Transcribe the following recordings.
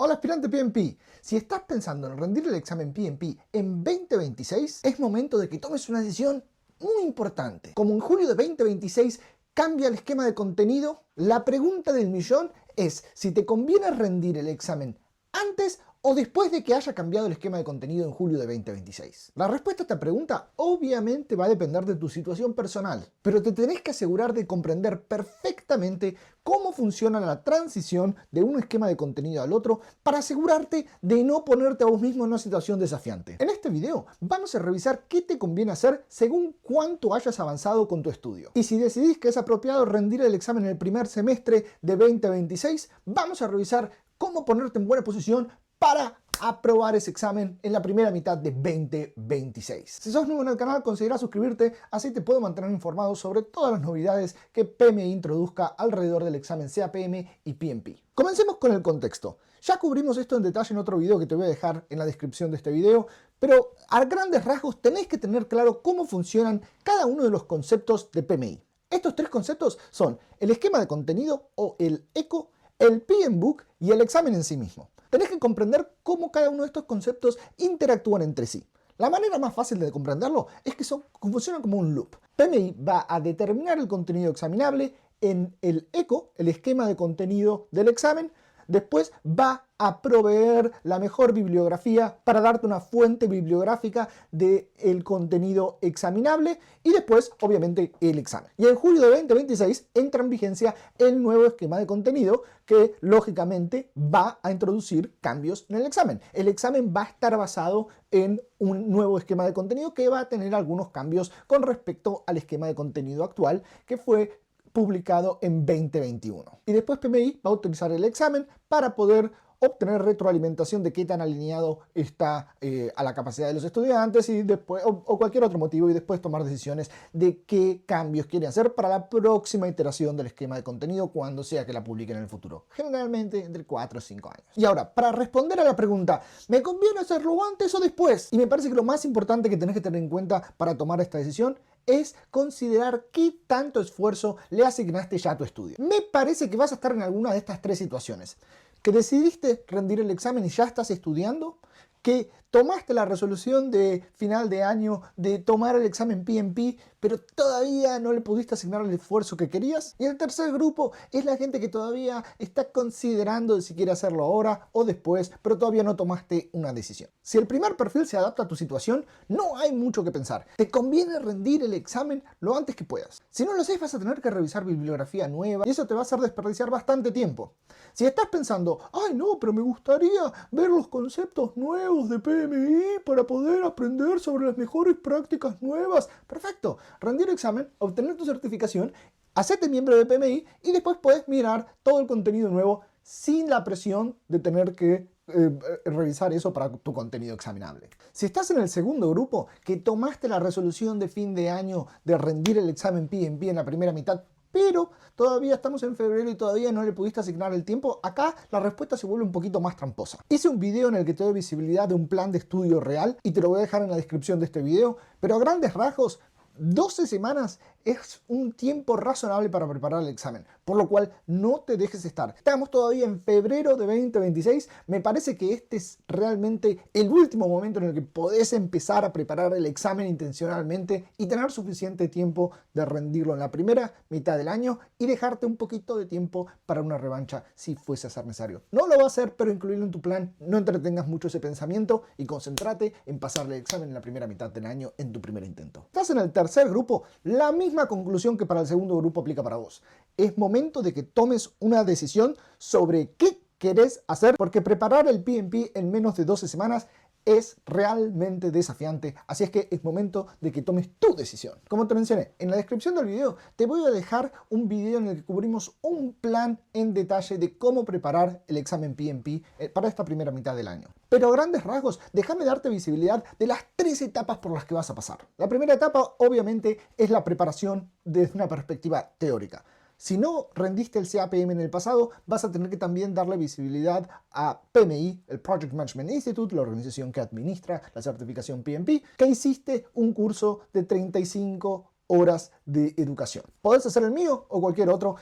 Hola aspirante PMP, si estás pensando en rendir el examen PMP en 2026, es momento de que tomes una decisión muy importante. Como en julio de 2026 cambia el esquema de contenido, la pregunta del millón es si te conviene rendir el examen antes o después de que haya cambiado el esquema de contenido en julio de 2026. La respuesta a esta pregunta obviamente va a depender de tu situación personal, pero te tenés que asegurar de comprender perfectamente cómo funciona la transición de un esquema de contenido al otro para asegurarte de no ponerte a vos mismo en una situación desafiante. En este video vamos a revisar qué te conviene hacer según cuánto hayas avanzado con tu estudio. Y si decidís que es apropiado rendir el examen en el primer semestre de 2026, vamos a revisar cómo ponerte en buena posición para aprobar ese examen en la primera mitad de 2026. Si sos nuevo en el canal, considera suscribirte, así te puedo mantener informado sobre todas las novedades que PMI introduzca alrededor del examen CAPM y PMP. Comencemos con el contexto. Ya cubrimos esto en detalle en otro video que te voy a dejar en la descripción de este video, pero a grandes rasgos tenés que tener claro cómo funcionan cada uno de los conceptos de PMI. Estos tres conceptos son el esquema de contenido o el ECO, el PMBOK y el examen en sí mismo. Tenés que comprender cómo cada uno de estos conceptos interactúan entre sí. La manera más fácil de comprenderlo es que funcionan como un loop. PMI va a determinar el contenido examinable en el ECO, el esquema de contenido del examen. Después va a proveer la mejor bibliografía para darte una fuente bibliográfica del contenido examinable y después, obviamente, el examen. Y en julio de 2026 entra en vigencia el nuevo esquema de contenido que, lógicamente, va a introducir cambios en el examen. El examen va a estar basado en un nuevo esquema de contenido que va a tener algunos cambios con respecto al esquema de contenido actual que fue publicado en 2021. Y después PMI va a utilizar el examen para poder obtener retroalimentación de qué tan alineado está a la capacidad de los estudiantes y después, o cualquier otro motivo, y después tomar decisiones de qué cambios quiere hacer para la próxima iteración del esquema de contenido cuando sea que la publiquen en el futuro. Generalmente entre 4 o 5 años. Y ahora, para responder a la pregunta, ¿me conviene hacerlo antes o después? Y me parece que lo más importante que tenés que tener en cuenta para tomar esta decisión es considerar qué tanto esfuerzo le asignaste ya a tu estudio. Me parece que vas a estar en alguna de estas tres situaciones. Que decidiste rendir el examen y ya estás estudiando, que tomaste la resolución de final de año de tomar el examen PMP, pero todavía no le pudiste asignar el esfuerzo que querías. Y el tercer grupo es la gente que todavía está considerando si quiere hacerlo ahora o después, pero todavía no tomaste una decisión. Si el primer perfil se adapta a tu situación, no hay mucho que pensar. Te conviene rendir el examen lo antes que puedas. Si no lo haces, vas a tener que revisar bibliografía nueva y eso te va a hacer desperdiciar bastante tiempo. Si estás pensando, ay no, pero me gustaría ver los conceptos nuevos de PMI para poder aprender sobre las mejores prácticas nuevas, perfecto. Rendir el examen, obtener tu certificación, hacerte miembro de PMI y después puedes mirar todo el contenido nuevo sin la presión de tener que revisar eso para tu contenido examinable. Si estás en el segundo grupo, que tomaste la resolución de fin de año de rendir el examen PMP en la primera mitad, pero todavía estamos en febrero y todavía no le pudiste asignar el tiempo, acá la respuesta se vuelve un poquito más tramposa. Hice un video en el que te doy visibilidad de un plan de estudio real y te lo voy a dejar en la descripción de este video, pero a grandes rasgos 12 semanas es un tiempo razonable para preparar el examen, por lo cual no te dejes estar. Estamos todavía en febrero de 2026, me parece que este es realmente el último momento en el que podés empezar a preparar el examen intencionalmente y tener suficiente tiempo de rendirlo en la primera mitad del año y dejarte un poquito de tiempo para una revancha si fuese a ser necesario. No lo va a hacer, pero incluirlo en tu plan, no entretengas mucho ese pensamiento y concéntrate en pasarle el examen en la primera mitad del año en tu primer intento. Estás en el tercer grupo, la misma conclusión que para el segundo grupo aplica para vos. Es momento de que tomes una decisión sobre qué querés hacer, porque preparar el PMP en menos de 12 semanas es realmente desafiante, así es que es momento de que tomes tu decisión. Como te mencioné, en la descripción del video te voy a dejar un video en el que cubrimos un plan en detalle de cómo preparar el examen PMP para esta primera mitad del año. Pero a grandes rasgos, déjame darte visibilidad de las 3 etapas por las que vas a pasar. La primera etapa, obviamente, es la preparación desde una perspectiva teórica. Si no rendiste el CAPM en el pasado, vas a tener que también darle visibilidad a PMI, el Project Management Institute, la organización que administra la certificación PMP, que hiciste un curso de 35 horas de educación. Podés hacer el mío o cualquier otro.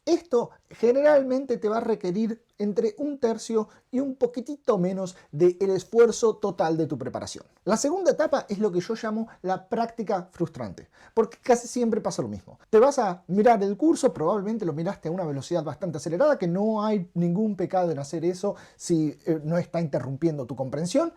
Esto generalmente te va a requerir entre 1/3 y un poquitito menos del esfuerzo total de tu preparación. La segunda etapa es lo que yo llamo la práctica frustrante, porque casi siempre pasa lo mismo. Te vas a mirar el curso, probablemente lo miraste a una velocidad bastante acelerada, que no hay ningún pecado en hacer eso si no está interrumpiendo tu comprensión.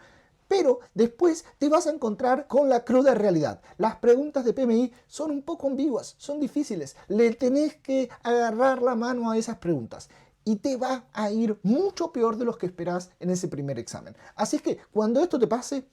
Pero después te vas a encontrar con la cruda realidad. Las preguntas de PMI son un poco ambiguas, son difíciles. Le tenés que agarrar la mano a esas preguntas. Y te va a ir mucho peor de lo que esperás en ese primer examen. Así es que cuando esto te pase,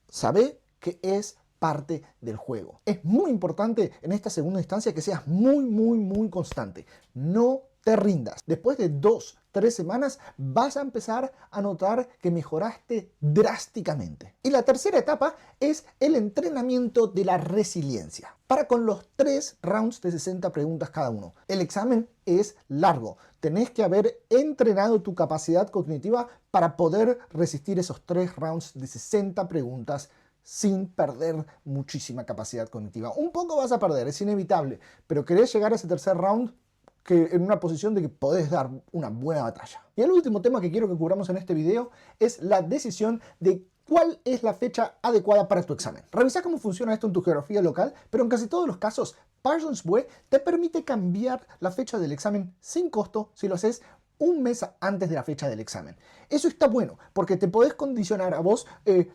sabé que es parte del juego. Es muy importante en esta segunda instancia que seas muy constante. No te rindas. Después de 2-3 semanas vas a empezar a notar que mejoraste drásticamente. Y la tercera etapa es el entrenamiento de la resiliencia. Para con los 3 rounds de 60 preguntas cada uno. El examen es largo. Tenés que haber entrenado tu capacidad cognitiva para poder resistir esos 3 rounds de 60 preguntas sin perder muchísima capacidad cognitiva. Un poco vas a perder, es inevitable, pero querés llegar a ese tercer round en una posición de que podés dar una buena batalla. Y el último tema que quiero que cubramos en este video es la decisión de cuál es la fecha adecuada para tu examen. Revisa cómo funciona esto en tu geografía local, pero en casi todos los casos, Parsons Web te permite cambiar la fecha del examen sin costo si lo haces un mes antes de la fecha del examen. Eso está bueno, porque te podés condicionar a vos,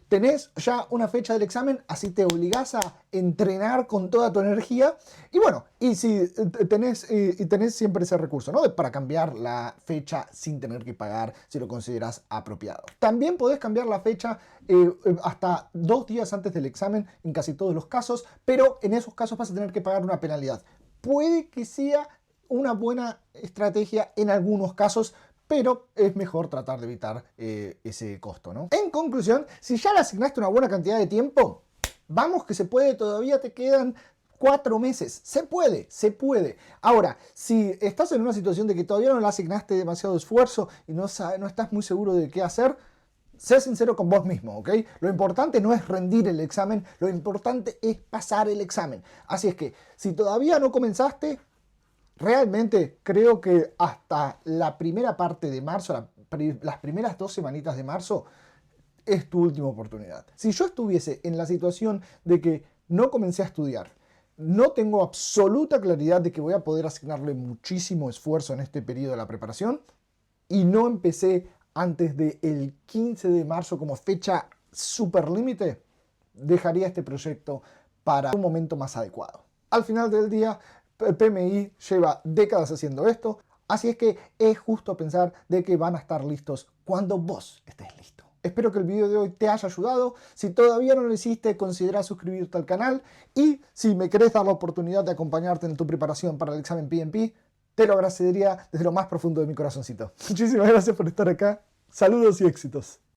tenés ya una fecha del examen, así te obligás a entrenar con toda tu energía, y bueno, y si tenés siempre ese recurso, ¿no? Para cambiar la fecha sin tener que pagar, si lo consideras apropiado. También podés cambiar la fecha hasta 2 días antes del examen, en casi todos los casos, pero en esos casos vas a tener que pagar una penalidad. Puede que sea una buena estrategia en algunos casos, pero es mejor tratar de evitar ese costo, ¿no? En conclusión, si ya le asignaste una buena cantidad de tiempo, vamos que se puede, todavía te quedan 4 meses. Se puede, se puede. Ahora, si estás en una situación de que todavía no le asignaste demasiado esfuerzo y no estás muy seguro de qué hacer, sé sincero con vos mismo, ¿ok? Lo importante no es rendir el examen, lo importante es pasar el examen. Así es que, si todavía no comenzaste, realmente creo que hasta la primera parte de marzo, las primeras 2 semanitas de marzo, es tu última oportunidad. Si yo estuviese en la situación de que no comencé a estudiar, no tengo absoluta claridad de que voy a poder asignarle muchísimo esfuerzo en este periodo de la preparación y no empecé antes del 15 de marzo como fecha súper límite, dejaría este proyecto para un momento más adecuado. Al final del día, PMI lleva décadas haciendo esto, así es que es justo pensar de que van a estar listos cuando vos estés listo. Espero que el video de hoy te haya ayudado. Si todavía no lo hiciste, considera suscribirte al canal, y si me querés dar la oportunidad de acompañarte en tu preparación para el examen PMP, te lo agradecería desde lo más profundo de mi corazoncito. Muchísimas gracias por estar acá. Saludos y éxitos.